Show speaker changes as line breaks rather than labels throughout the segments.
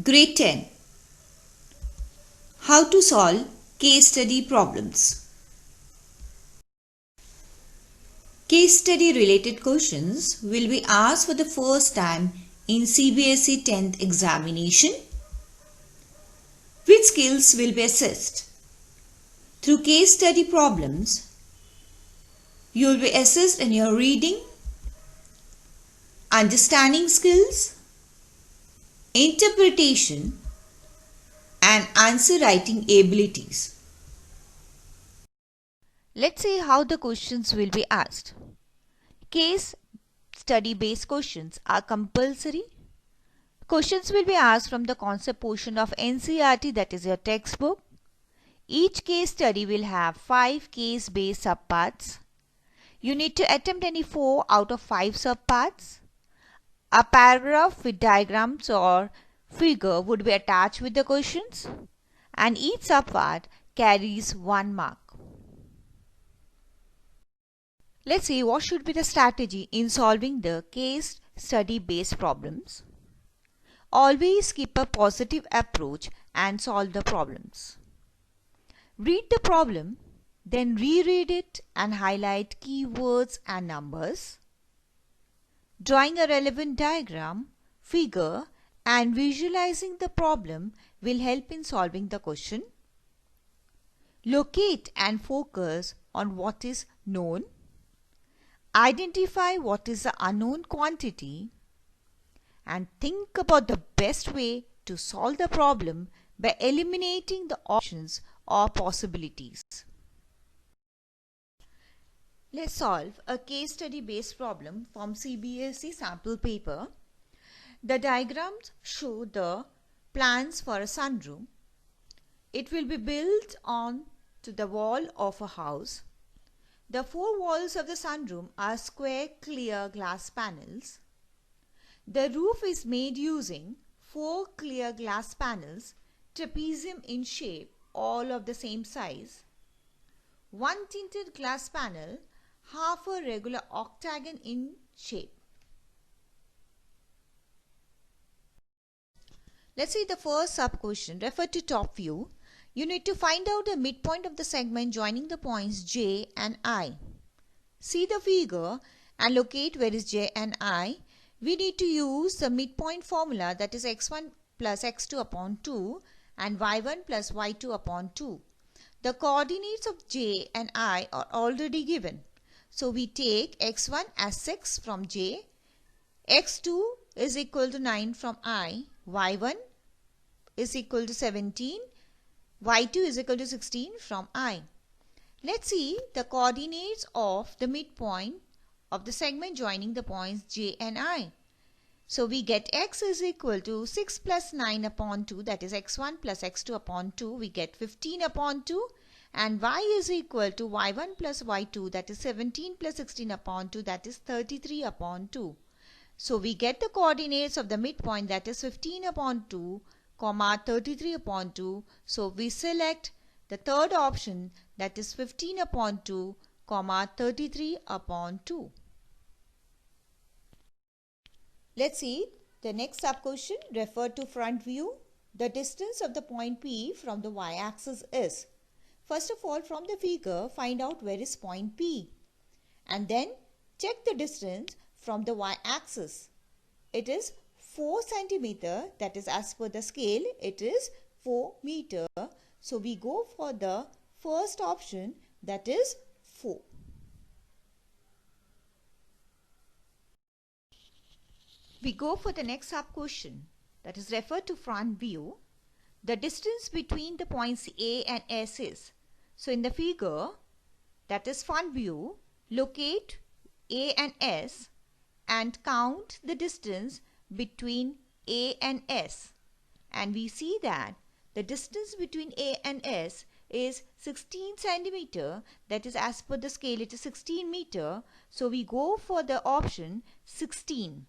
Grade 10. How to solve case study problems. Case study related questions will be asked for the first time in CBSE 10th examination. Which skills will be assessed? Through case study problems, you will be assessed in your reading, understanding skills, interpretation, and answer writing abilities.
Let's see how the questions will be asked. Case study based questions are compulsory. Questions will be asked from the concept portion of NCERT, that is your textbook. Each case study will have 5 case based subparts. You need to attempt any 4 out of 5 subparts. A paragraph with diagrams or figure would be attached with the questions, and each subpart carries 1 mark. Let's see what should be the strategy in solving the case study based problems. Always keep a positive approach and solve the problems. Read the problem, then reread it and highlight keywords and numbers. Drawing a relevant diagram, figure and visualizing the problem will help in solving the question. Locate and focus on what is known. Identify what is the unknown quantity and think about the best way to solve the problem by eliminating the options or possibilities. Let's solve a case study based problem from CBSE sample paper. The diagrams show the plans for a sunroom. It will be built on to the wall of a house. The 4 walls of the sunroom are square clear glass panels. The roof is made using 4 clear glass panels, trapezium in shape, all of the same size. 1 tinted glass panel, half a regular octagon in shape. Let's see the first sub question. Refer to top view. You need to find out the midpoint of the segment joining the points J and I. See the figure and locate where is J and I. We need to use the midpoint formula, that is x1 plus x2 upon 2 and y1 plus y2 upon 2. The coordinates of J and I are already given. So we take x1 as 6 from J, x2 is equal to 9 from I, y1 is equal to 17, y2 is equal to 16 from I. Let's see the coordinates of the midpoint of the segment joining the points J and I. So we get x is equal to 6 plus 9 upon 2, that is x1 plus x2 upon 2. We get 15 upon 2, and y is equal to y1 plus y2, that is 17 plus 16 upon 2, that is 33 upon 2. So we get the coordinates of the midpoint, that is 15 upon 2, comma 33 upon 2. So we select the third option, that is 15 upon 2, comma 33 upon 2. Let's see the next sub question. Refer to front view. The distance of the point P from the y-axis is. First of all, from the figure, find out where is point P. And then check the distance from the y-axis. It is 4 centimeter, that is as per the scale, it is 4 meter. So we go for the first option, that is 4. We go for the next sub question, that is refer to front view. The distance between the points A and S is. So in the figure, that is front view, locate A and S and count the distance between A and S. And we see that the distance between A and S is 16 centimeter, that is as per the scale it is 16 meter. So we go for the option 16.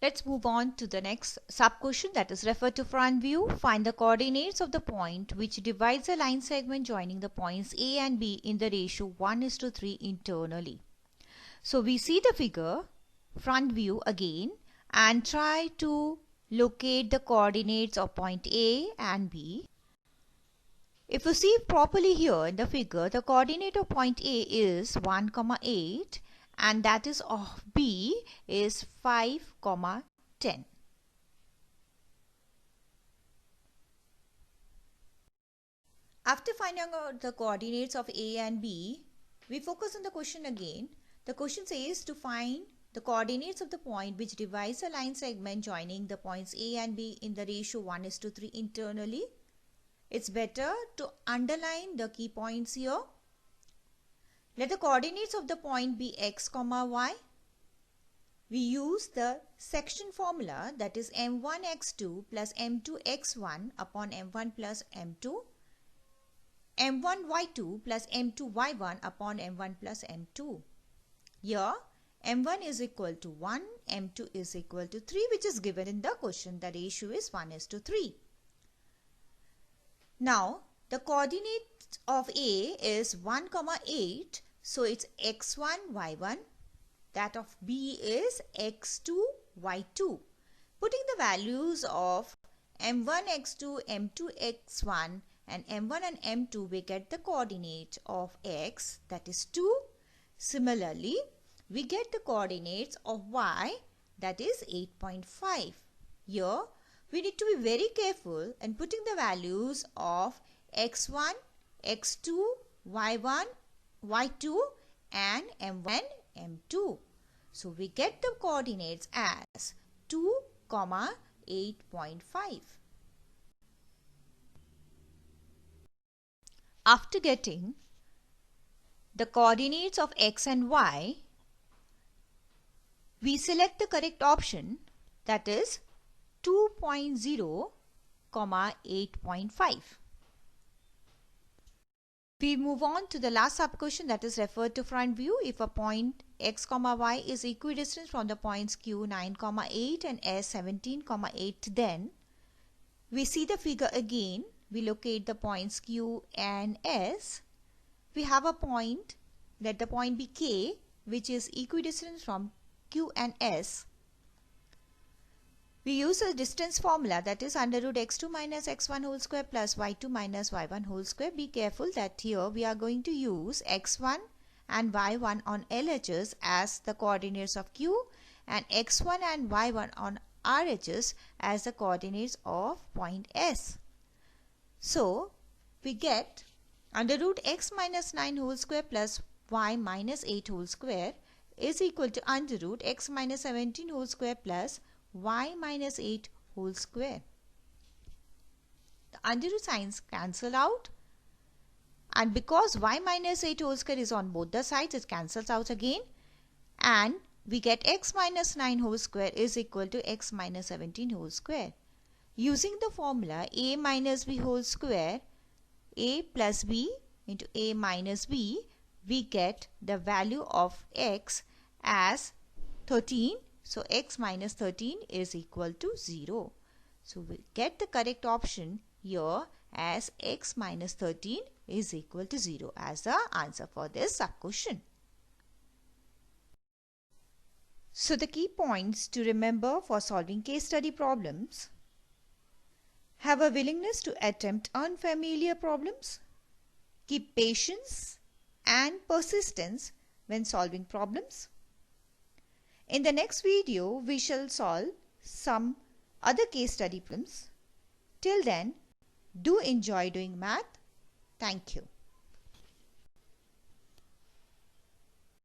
Let's move on to the next sub question, that is refer to front view. Find the coordinates of the point which divides a line segment joining the points A and B in the ratio 1:3 internally. So we see the figure front view again and try to locate the coordinates of point A and B. If you see properly here in the figure, the coordinate of point A is 1, 8 and that is of B is 5, 10. After finding out the coordinates of A and B, we focus on the question again. The question says to find the coordinates of the point which divides a line segment joining the points A and B in the ratio 1:3 internally. It's better to underline the key points here. Let the coordinates of the point be x, y. We use the section formula, that is m1x2 plus m2x1 upon m1 plus m2, m1y2 plus m2y1 upon m1 plus m2. Here m1 is equal to 1, m2 is equal to 3, which is given in the question. The ratio is 1:3. Now the coordinate of A is 1, 8, so it's x1, y1. That of B is x2, y2. Putting the values of m1, x2, m2, x1 and m1 and m2, we get the coordinate of x, that is 2. Similarly, we get the coordinates of y, that is 8.5. Here, we need to be very careful in putting the values of x1, x2, y1, y2 and m1 and m2. So we get the coordinates as 2, 8.5. After getting the coordinates of x and y, we select the correct option, that is 2.0, 8.5. We move on to the last sub-question, that is referred to front view. If a point x, y is equidistant from the points q 9, 8 and s 17, 8, then we see the figure again. We locate the points q and s. We have a point, let the point be k, which is equidistant from q and s. We use a distance formula, that is under root x2 minus x1 whole square plus y2 minus y1 whole square. Be careful that here we are going to use x1 and y1 on LHS as the coordinates of q and x1 and y1 on RHS as the coordinates of point S. So we get under root x minus 9 whole square plus y minus 8 whole square is equal to under root x minus 17 whole square plus y minus 8 whole square. The under root signs cancel out, and because y minus 8 whole square is on both the sides, it cancels out again, and we get x minus 9 whole square is equal to x minus 17 whole square. Using the formula a minus b whole square, a plus b into a minus b, we get the value of x as 13. So x minus 13 is equal to 0. So we get the correct option here as x minus 13 is equal to 0 as the answer for this sub-question. So the key points to remember for solving case study problems: have a willingness to attempt unfamiliar problems, keep patience and persistence when solving problems. In the next video, we shall solve some other case study problems. Till then, do enjoy doing math. Thank you.